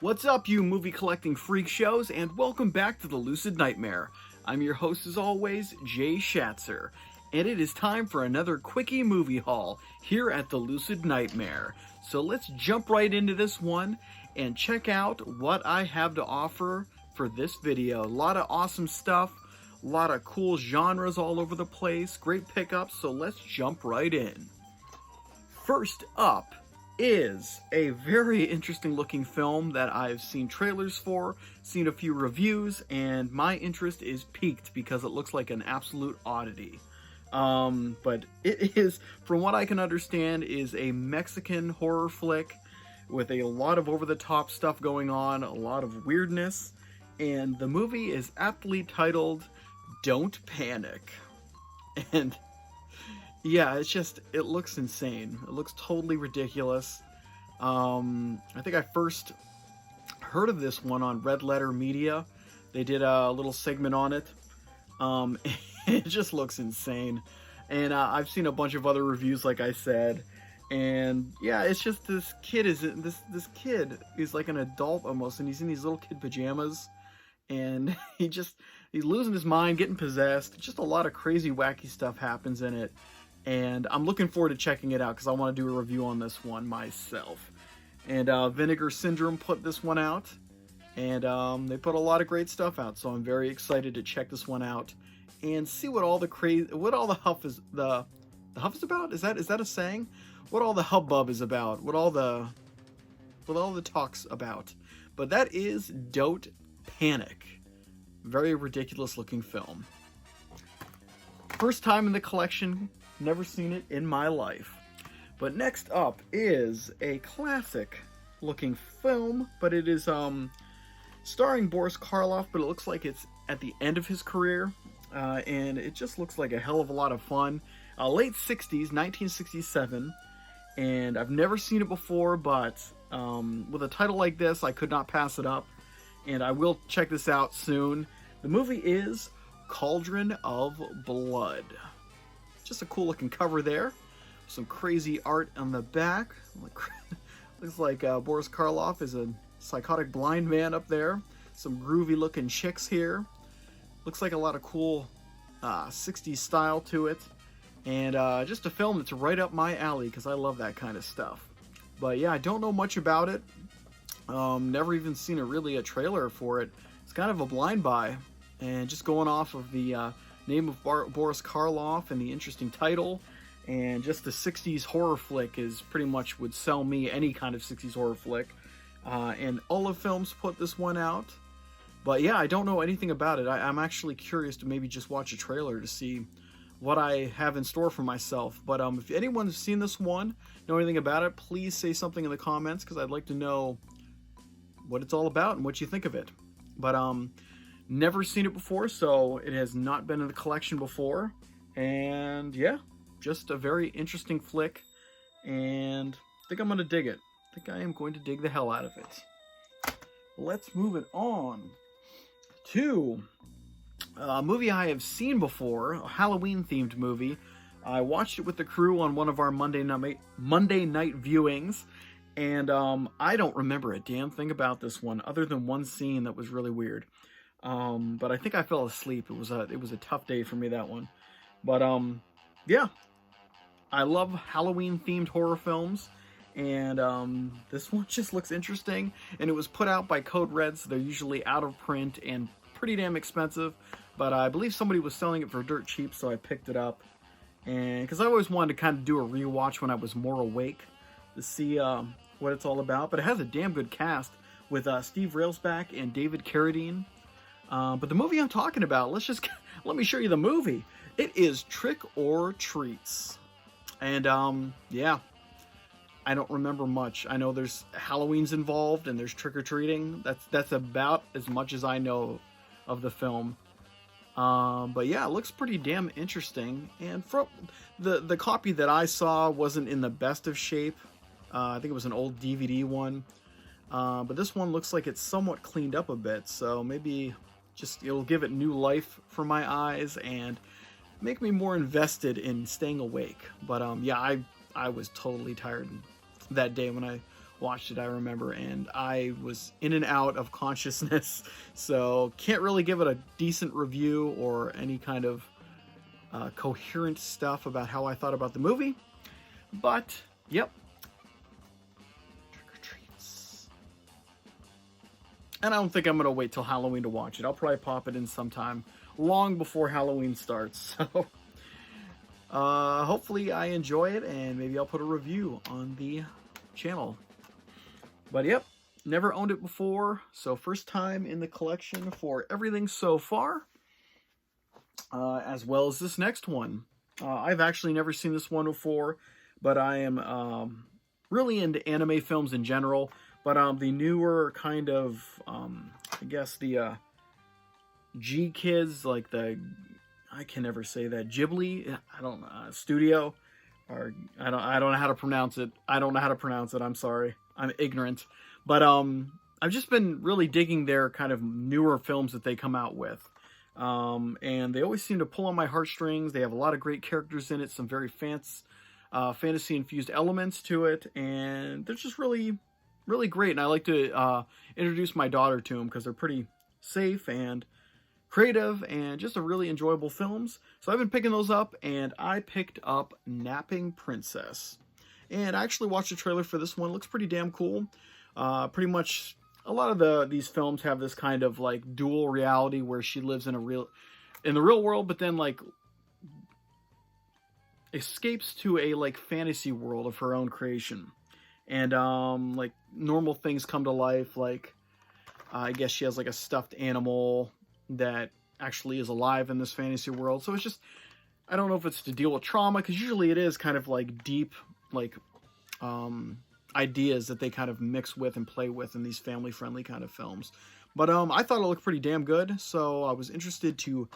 What's up, you movie collecting freak shows, and welcome back to the Lucid Nightmare. I'm your host, as always, Jay Schatzer, and it is time for another Quickie movie haul here at the Lucid Nightmare. So let's jump right into this one and check out what I have to offer for this video. A lot of awesome stuff, a lot of cool genres all over the place, great pickups, so let's jump right in. First up is a very interesting looking film that I've seen trailers for, seen a few reviews, and my interest is piqued because it looks like an absolute oddity. But it is, from what I can understand, is a Mexican horror flick with a lot of over-the-top stuff going on, a lot of weirdness, and the movie is aptly titled Don't Panic. And yeah, it looks insane. It looks totally ridiculous. I think I first heard of this one on Red Letter Media. They did a little segment on it. It just looks insane. And I've seen a bunch of other reviews, like I said. And yeah, it's just this kid is like an adult almost, and he's in these little kid pajamas. And he's losing his mind, getting possessed. Just a lot of crazy, wacky stuff happens in it. And I'm looking forward to checking it out because I want to do a review on this one myself. And Vinegar Syndrome put this one out, and they put a lot of great stuff out. So I'm very excited to check this one out and see what all the huff is about. Is that a saying? What all the hubbub is about? What all the talk's about? But that is Don't Panic. Very ridiculous looking film. First time in the collection. Never seen it in my life. But next up is a classic looking film, but it is starring Boris Karloff, but it looks like it's at the end of his career, and it just looks like a hell of a lot of fun. Late 60s, 1967, and I've never seen it before, but with a title like this, I could not pass it up, and I will check this out soon. The movie is Cauldron of Blood. Just a cool looking cover there. Some crazy art on the back. Looks like Boris Karloff is a psychotic blind man up there. Some groovy looking chicks here. Looks like a lot of cool 60s style to it. And just a film that's right up my alley because I love that kind of stuff. But yeah, I don't know much about it. Never even seen a trailer for it. It's kind of a blind buy. And just going off of the name of Boris Karloff and the interesting title, and just the 60s horror flick is pretty much would sell me any kind of 60s horror flick. And Olive Films put this one out. But yeah, I don't know anything about it. I'm actually curious to maybe just watch a trailer to see what I have in store for myself. But if anyone's seen this one, know anything about it, please say something in the comments because I'd like to know what it's all about and what you think of it. But never seen it before, so it has not been in the collection before. And yeah, just a very interesting flick, and I think I'm going to dig it. I think I am going to dig the hell out of it. Let's move it on to a movie I have seen before, a Halloween-themed movie. I watched it with the crew on one of our Monday night viewings, and I don't remember a damn thing about this one, other than one scene that was really weird. But I think I fell asleep. It was a tough day for me, that one. But yeah, I love Halloween-themed horror films, and this one just looks interesting. And it was put out by Code Red, so they're usually out of print and pretty damn expensive. But I believe somebody was selling it for dirt cheap, so I picked it up. And because I always wanted to kind of do a rewatch when I was more awake to see what it's all about. But it has a damn good cast with Steve Railsback and David Carradine. But the movie I'm talking about, let me show you the movie. It is Trick or Treats. And, yeah, I don't remember much. I know there's Halloween's involved and there's trick-or-treating. That's about as much as I know of the film. But yeah, it looks pretty damn interesting. And from the copy that I saw wasn't in the best of shape. I think it was an old DVD one. But this one looks like it's somewhat cleaned up a bit. So maybe it'll give it new life for my eyes and make me more invested in staying awake. But yeah, I was totally tired that day when I watched it, I remember, and I was in and out of consciousness, so can't really give it a decent review or any kind of coherent stuff about how I thought about the movie. But, yep. Trick or treats. And I don't think I'm going to wait till Halloween to watch it. I'll probably pop it in sometime long before Halloween starts. So, hopefully I enjoy it, and maybe I'll put a review on the channel. But yep, never owned it before, so first time in the collection for everything so far, as well as this next one. I've actually never seen this one before, but I am really into anime films in general. But the newer kind of, I guess the G Kids, like the, I can never say that, Ghibli, I don't know, studio, or I don't know how to pronounce it. I'm sorry, I'm ignorant. But I've just been really digging their kind of newer films that they come out with. And they always seem to pull on my heartstrings. They have a lot of great characters in it, some very fantasy-infused elements to it, and they're just really, really great. And I like to introduce my daughter to them because they're pretty safe and creative and just a really enjoyable films. So I've been picking those up, and I picked up Napping Princess. And I actually watched the trailer for this one. It looks pretty damn cool. Pretty much a lot of these films have this kind of like dual reality where she lives in the real world, but then like escapes to a like fantasy world of her own creation. And like normal things come to life, like I guess she has like a stuffed animal that actually is alive in this fantasy world. So it's just, I don't know if it's to deal with trauma, because usually it is kind of like deep, like ideas that they kind of mix with and play with in these family-friendly kind of films. But I thought it looked pretty damn good, so I was interested to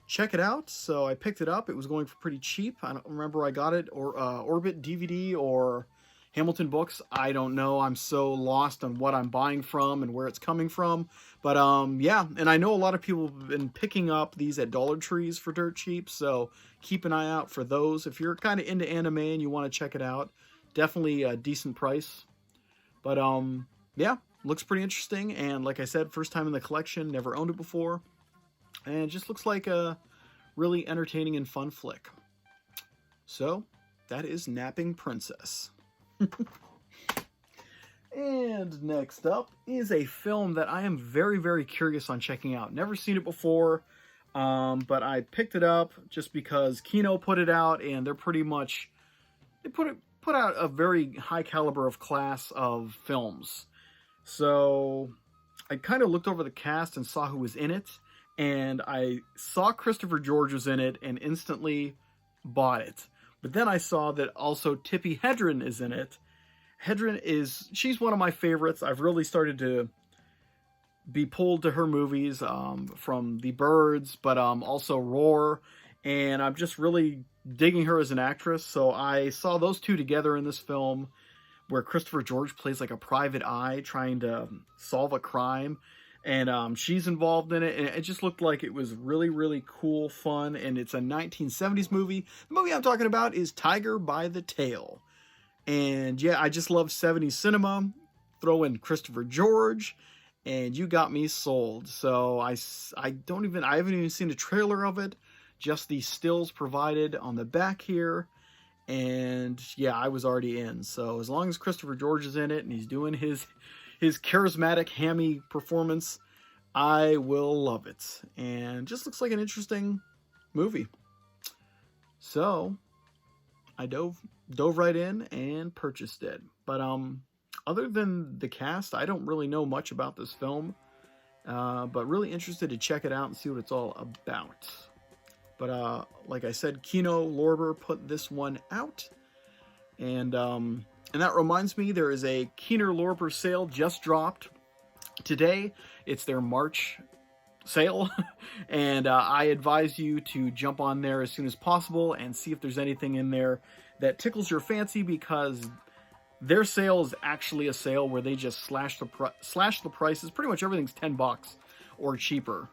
check it out. So I picked it up. It was going for pretty cheap. I don't remember I got it, or Orbit DVD or Hamilton Books. I don't know. I'm so lost on what I'm buying from and where it's coming from. But yeah, and I know a lot of people have been picking up these at Dollar Trees for dirt cheap, so keep an eye out for those. If you're kind of into anime and you want to check it out, definitely a decent price. But yeah, looks pretty interesting, and like I said, first time in the collection, never owned it before, and it just looks like a really entertaining and fun flick. So that is Napping Princess. And next up is a film that I am very, very curious on checking out. Never seen it before, but I picked it up just because Kino put it out, and they're pretty much, they put out a very high caliber of class of films. So I kind of looked over the cast and saw who was in it, and I saw Christopher George was in it and instantly bought it. But then I saw that also Tippi Hedren is in it. She's one of my favorites. I've really started to be pulled to her movies, from The Birds, but also Roar, and I'm just really digging her as an actress. So I saw those two together in this film where Christopher George plays like a private eye trying to solve a crime, and she's involved in it, and it just looked like it was really, really cool, fun, and it's a 1970s movie. The movie I'm talking about is Tiger by the Tail. And yeah, I just love 70s cinema. Throw in Christopher George, and you got me sold. So I haven't even seen a trailer of it, just the stills provided on the back here. And yeah, I was already in. So as long as Christopher George is in it and he's doing his charismatic hammy performance, I will love it. And just looks like an interesting movie. So I dove right in and purchased it. But other than the cast, I don't really know much about this film, but really interested to check it out and see what it's all about. But like I said, Kino Lorber put this one out, and that reminds me, there is a Kino Lorber sale just dropped today. It's their March sale, and I advise you to jump on there as soon as possible and see if there's anything in there that tickles your fancy, because their sale is actually a sale where they just slash the prices. Pretty much everything's $10 or cheaper.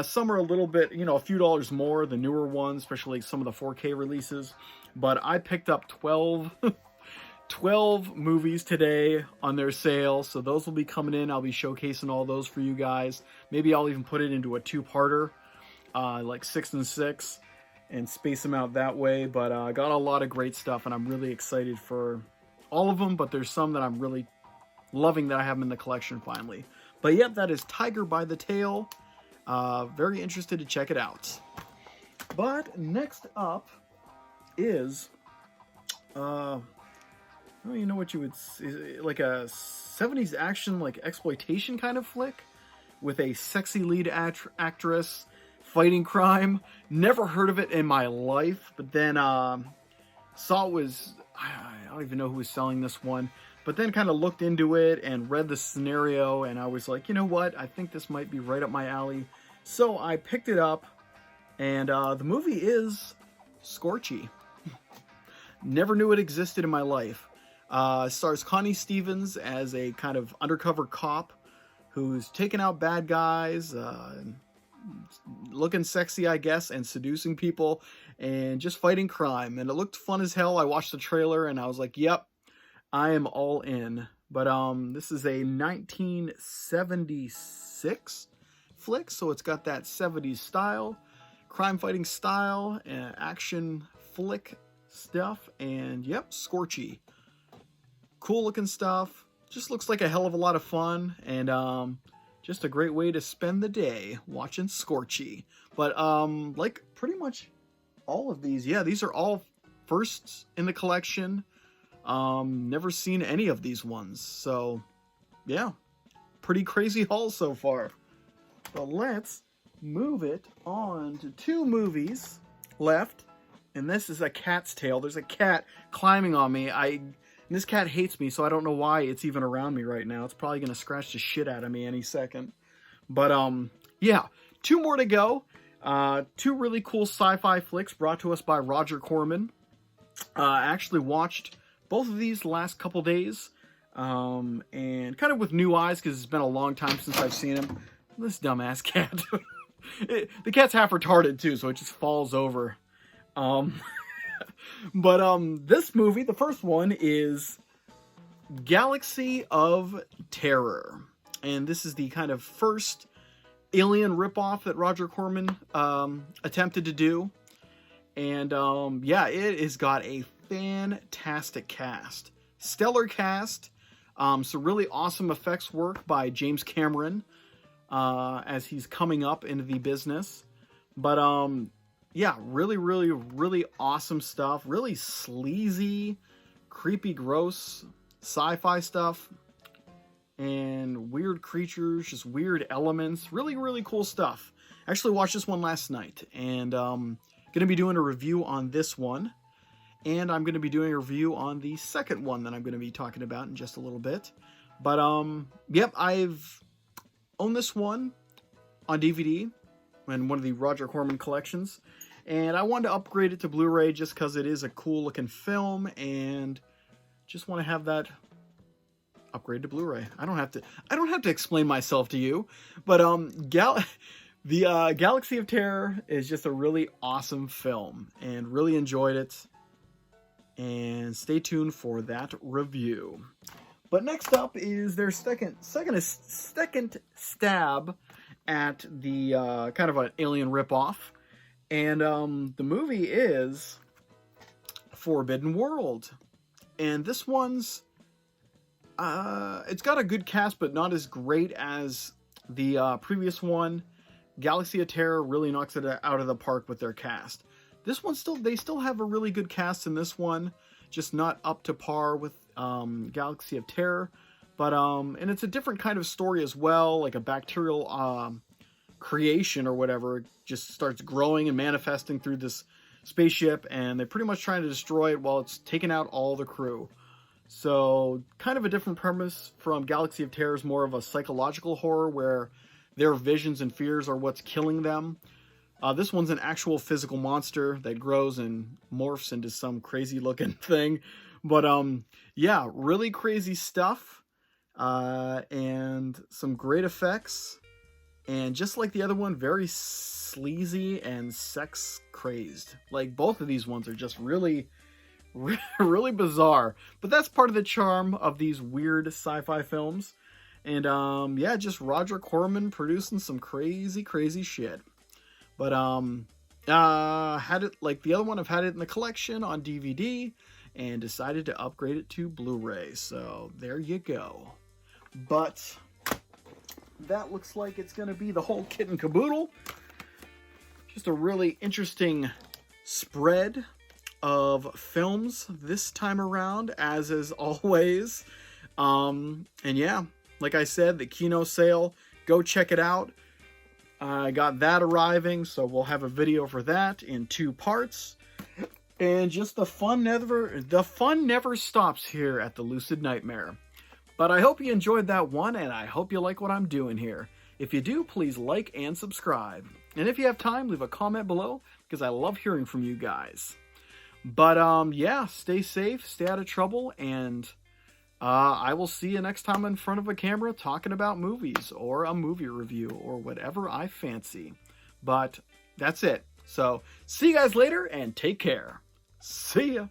Some are a little bit, a few dollars more, the newer ones, especially some of the 4K releases. But I picked up 12 12 movies today on their sale, so those will be coming in. I'll be showcasing all those for you guys. Maybe I'll even put it into a two-parter, like 6 and 6, and space them out that way. But I got a lot of great stuff, and I'm really excited for all of them, but there's some that I'm really loving that I have them in the collection finally. But yep, that is Tiger by the Tail. Very interested to check it out. But next up is... I don't even know what you would say, like a 70s action, like exploitation kind of flick with a sexy lead actress fighting crime. Never heard of it in my life, but then saw it was, I don't even know who was selling this one, but then kind of looked into it and read the scenario, and I was like, you know what, I think this might be right up my alley. So I picked it up, and the movie is Scorchy. Never knew it existed in my life. Stars Connie Stevens as a kind of undercover cop who's taking out bad guys, looking sexy, I guess, and seducing people, and just fighting crime. And it looked fun as hell. I watched the trailer, and I was like, yep, I am all in. But this is a 1976 flick, so it's got that 70s style, crime-fighting style, and action flick stuff, and yep, Scorchy. Cool looking stuff, just looks like a hell of a lot of fun, and just a great way to spend the day watching Scorchy. But like pretty much all of these, yeah, these are all firsts in the collection. Never seen any of these ones, so yeah, pretty crazy haul so far. But let's move it on to 2 movies left. And this is A Cat's Tale. There's a cat climbing on me. And this cat hates me, so I don't know why it's even around me right now. It's probably going to scratch the shit out of me any second. But, yeah, 2 more to go. 2 really cool sci-fi flicks brought to us by Roger Corman. I actually watched both of these the last couple days. And kind of with new eyes, because it's been a long time since I've seen him. This dumbass cat. The cat's half retarded, too, so it just falls over. But this movie, the first one, is Galaxy of Terror. And this is the kind of first Alien ripoff that Roger Corman attempted to do. And yeah, it has got a fantastic cast. Stellar cast. Some really awesome effects work by James Cameron as he's coming up into the business. But yeah, really, really, really awesome stuff. Really sleazy, creepy, gross sci-fi stuff. And weird creatures, just weird elements. Really, really cool stuff. Actually watched this one last night. And going to be doing a review on this one. And I'm going to be doing a review on the second one that I'm going to be talking about in just a little bit. But, yep, I've owned this one on DVD in one of the Roger Corman collections. And I wanted to upgrade it to Blu-ray just because it is a cool looking film, and just want to have that upgrade to Blu-ray. I don't have to explain myself to you, but the Galaxy of Terror is just a really awesome film, and really enjoyed it. And stay tuned for that review. But next up is their second stab at the kind of an Alien ripoff. And the movie is Forbidden World. And this one's, it's got a good cast, but not as great as the previous one. Galaxy of Terror really knocks it out of the park with their cast. This one they still have a really good cast in this one, just not up to par with Galaxy of Terror. But, and it's a different kind of story as well, like a bacterial creation or whatever. It just starts growing and manifesting through this spaceship, and they're pretty much trying to destroy it while it's taking out all the crew. So kind of a different premise from Galaxy of Terror. Is more of a psychological horror where their visions and fears are what's killing them. This one's an actual physical monster that grows and morphs into some crazy looking thing. But yeah, really crazy stuff, and some great effects. And just like the other one, very sleazy and sex crazed. Like both of these ones are just really, really bizarre. But that's part of the charm of these weird sci-fi films. And yeah, just Roger Corman producing some crazy shit. But had it like the other one. I've had it in the collection on DVD and decided to upgrade it to Blu-ray. So there you go. But that looks like it's going to be the whole kit and caboodle. Just a really interesting spread of films this time around, as is always. And yeah, like I said, the Kino sale, go check it out. I got that arriving, so we'll have a video for that in 2 parts. And just the fun never stops here at the Lucid Nightmare. But I hope you enjoyed that one, and I hope you like what I'm doing here. If you do, please like and subscribe. And if you have time, leave a comment below, because I love hearing from you guys. But yeah, stay safe, stay out of trouble, and I will see you next time in front of a camera talking about movies or a movie review or whatever I fancy. But that's it. So see you guys later and take care. See ya.